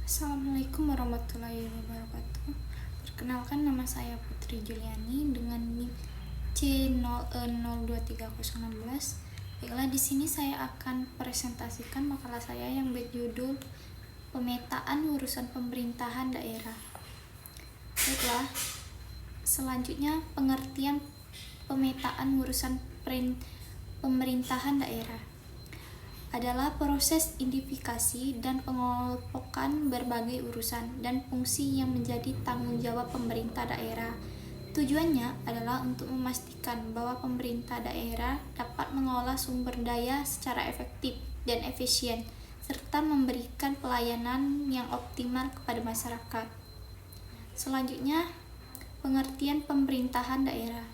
Assalamualaikum warahmatullahi wabarakatuh. Perkenalkan, nama saya Putri Juliani dengan NIM C0E023016. Baiklah, di sini saya akan presentasikan makalah saya yang berjudul Pemetaan Urusan Pemerintahan Daerah. Baiklah, selanjutnya pengertian pemetaan urusan pemerintahan daerah adalah proses identifikasi dan pengelompokan berbagai urusan dan fungsi yang menjadi tanggung jawab pemerintah daerah. Tujuannya adalah untuk memastikan bahwa pemerintah daerah dapat mengolah sumber daya secara efektif dan efisien, serta memberikan pelayanan yang optimal kepada masyarakat. Selanjutnya, pengertian pemerintahan daerah.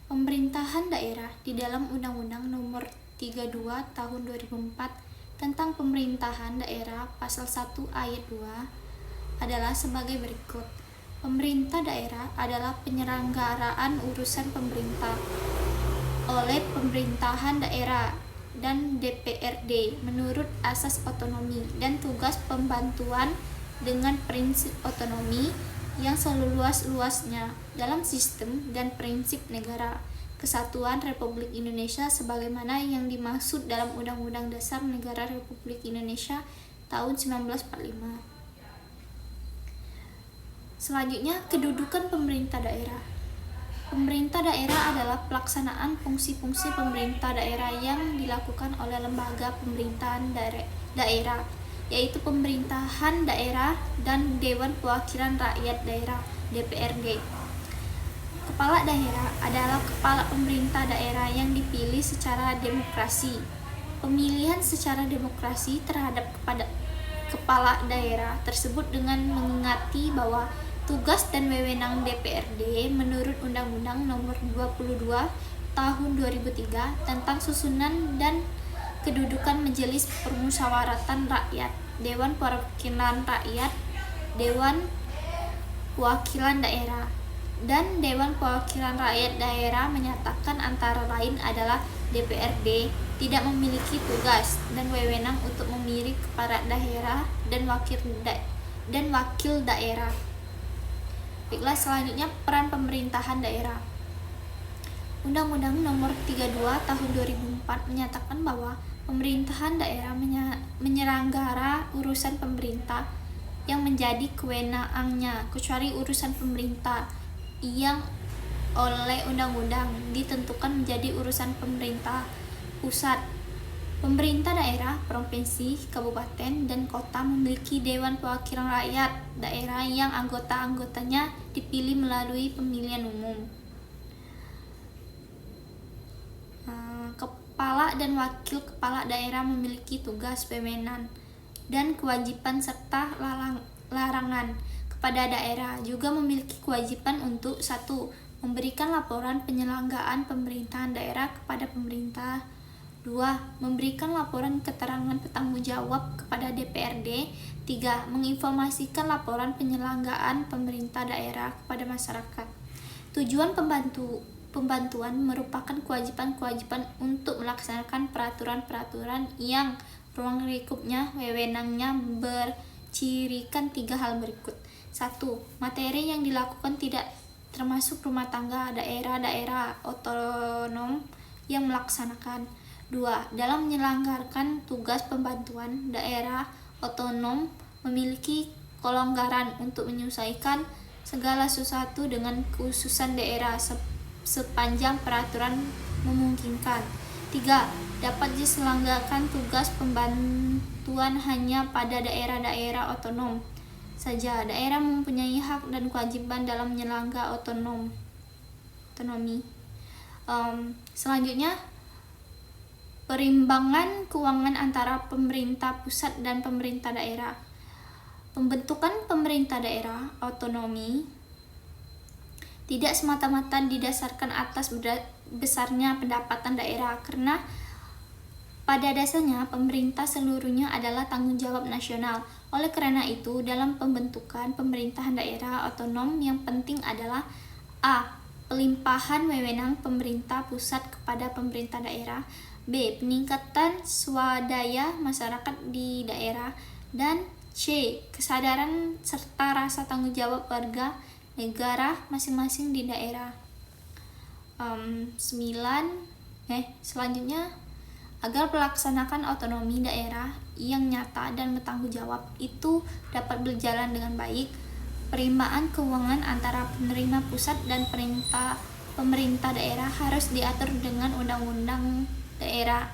Pemerintahan daerah di dalam Undang-Undang Nomor 32 Tahun 2004 tentang Pemerintahan Daerah Pasal 1 Ayat 2 adalah sebagai berikut. Pemerintah daerah adalah penyelenggaraan urusan pemerintah oleh pemerintahan daerah dan DPRD menurut asas otonomi dan tugas pembantuan dengan prinsip otonomi yang seluas-luasnya dalam sistem dan prinsip negara Kesatuan Republik Indonesia sebagaimana yang dimaksud dalam Undang-Undang Dasar Negara Republik Indonesia tahun 1945. Selanjutnya, kedudukan pemerintah daerah. Pemerintah daerah adalah pelaksanaan fungsi-fungsi pemerintah daerah yang dilakukan oleh lembaga pemerintahan daerah, yaitu pemerintahan daerah dan Dewan Perwakilan Rakyat Daerah (DPRD). Kepala daerah adalah kepala pemerintah daerah yang dipilih secara demokrasi. Pemilihan secara demokrasi terhadap kepala daerah tersebut dengan mengingati bahwa tugas dan wewenang DPRD menurut Undang-Undang Nomor 22 Tahun 2003 tentang susunan dan kedudukan Majelis Permusyawaratan Rakyat, Dewan Perwakilan Rakyat, Dewan Perwakilan Daerah, dan Dewan Perwakilan Rakyat Daerah menyatakan antara lain adalah DPRD tidak memiliki tugas dan wewenang untuk memilih kepala daerah dan wakil daerah. Baiklah, selanjutnya peran pemerintahan daerah. Undang-Undang Nomor 32 Tahun 2004 menyatakan bahwa pemerintahan daerah menyelenggara urusan pemerintah yang menjadi kewenangannya kecuali urusan pemerintah yang oleh undang-undang ditentukan menjadi urusan pemerintah pusat. Pemerintah daerah, provinsi, kabupaten, dan kota memiliki Dewan Perwakilan Rakyat Daerah yang anggota-anggotanya dipilih melalui pemilihan umum. Kepala dan wakil kepala daerah memiliki tugas, wewenang, dan kewajiban serta larangan pada daerah. Juga memiliki kewajiban untuk 1. Memberikan laporan penyelenggaraan pemerintahan daerah kepada pemerintah. 2. Memberikan laporan keterangan bertanggungjawab kepada DPRD. 3. Menginformasikan laporan penyelenggaraan pemerintah daerah kepada masyarakat. Tujuan pembantuan merupakan kewajiban-kewajiban untuk melaksanakan peraturan-peraturan yang ruang lingkupnya, wewenangnya bercirikan 3 hal berikut. 1. Materi yang dilakukan tidak termasuk rumah tangga daerah-daerah otonom yang melaksanakan. 2. Dalam menyelenggarakan tugas pembantuan, daerah otonom memiliki kelonggaran untuk menyesuaikan segala sesuatu dengan kekhususan daerah sepanjang peraturan memungkinkan. 3. Dapat diselenggarakan tugas pembantuan hanya pada daerah-daerah otonom saja. Daerah mempunyai hak dan kewajiban dalam menyelenggarakan otonomi. Selanjutnya, perimbangan keuangan antara pemerintah pusat dan pemerintah daerah. Pembentukan pemerintah daerah otonomi tidak semata-mata didasarkan atas besarnya pendapatan daerah, karena pada dasarnya pemerintah seluruhnya adalah tanggung jawab nasional. Oleh karena itu, dalam pembentukan pemerintahan daerah otonom yang penting adalah A. Pelimpahan wewenang pemerintah pusat kepada pemerintah daerah. B. Peningkatan swadaya masyarakat di daerah. Dan C. Kesadaran serta rasa tanggung jawab warga negara masing-masing di daerah. 9. Selanjutnya, agar melaksanakan otonomi daerah yang nyata dan bertanggung jawab itu dapat berjalan dengan baik, penerimaan keuangan antara penerima pusat dan pemerintah daerah harus diatur dengan undang-undang daerah.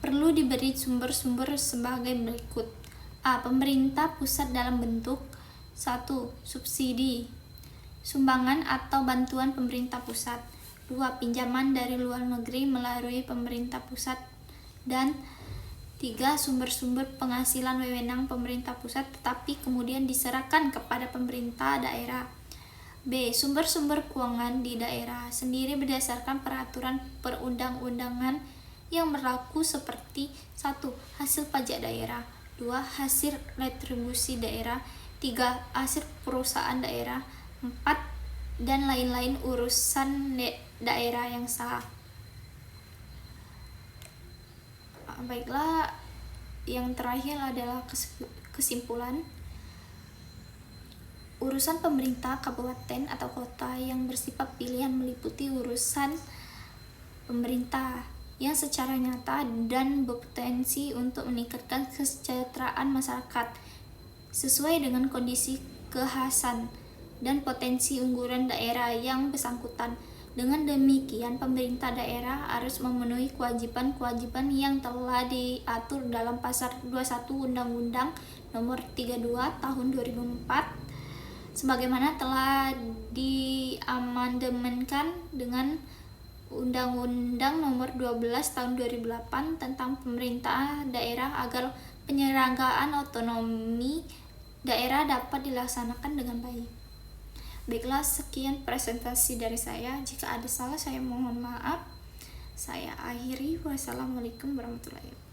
Perlu diberi sumber-sumber sebagai berikut. A. Pemerintah pusat dalam bentuk 1. Subsidi, sumbangan atau bantuan pemerintah pusat. 2. Pinjaman dari luar negeri melalui pemerintah pusat. Dan 3. Sumber-sumber penghasilan wewenang pemerintah pusat tetapi kemudian diserahkan kepada pemerintah daerah. B. Sumber-sumber keuangan di daerah sendiri berdasarkan peraturan perundang-undangan yang berlaku seperti 1. Hasil pajak daerah. 2. Hasil retribusi daerah. 3. Hasil perusahaan daerah. 4. Dan lain-lain urusan daerah yang sah. Baiklah, yang terakhir adalah kesimpulan. Urusan pemerintah kabupaten atau kota yang bersifat pilihan meliputi urusan pemerintah yang secara nyata dan berpotensi untuk meningkatkan kesejahteraan masyarakat sesuai dengan kondisi kekhasan dan potensi unggulan daerah yang bersangkutan. Dengan demikian, pemerintah daerah harus memenuhi kewajiban-kewajiban yang telah diatur dalam Pasal 21 Undang-Undang Nomor 32 Tahun 2004 sebagaimana telah diamandemenkan dengan Undang-Undang Nomor 12 Tahun 2008 tentang pemerintah daerah agar penyelenggaraan otonomi daerah dapat dilaksanakan dengan baik. Baiklah, sekian presentasi dari saya. Jika ada salah, saya mohon maaf. Saya akhiri. Wassalamualaikum warahmatullahi wabarakatuh.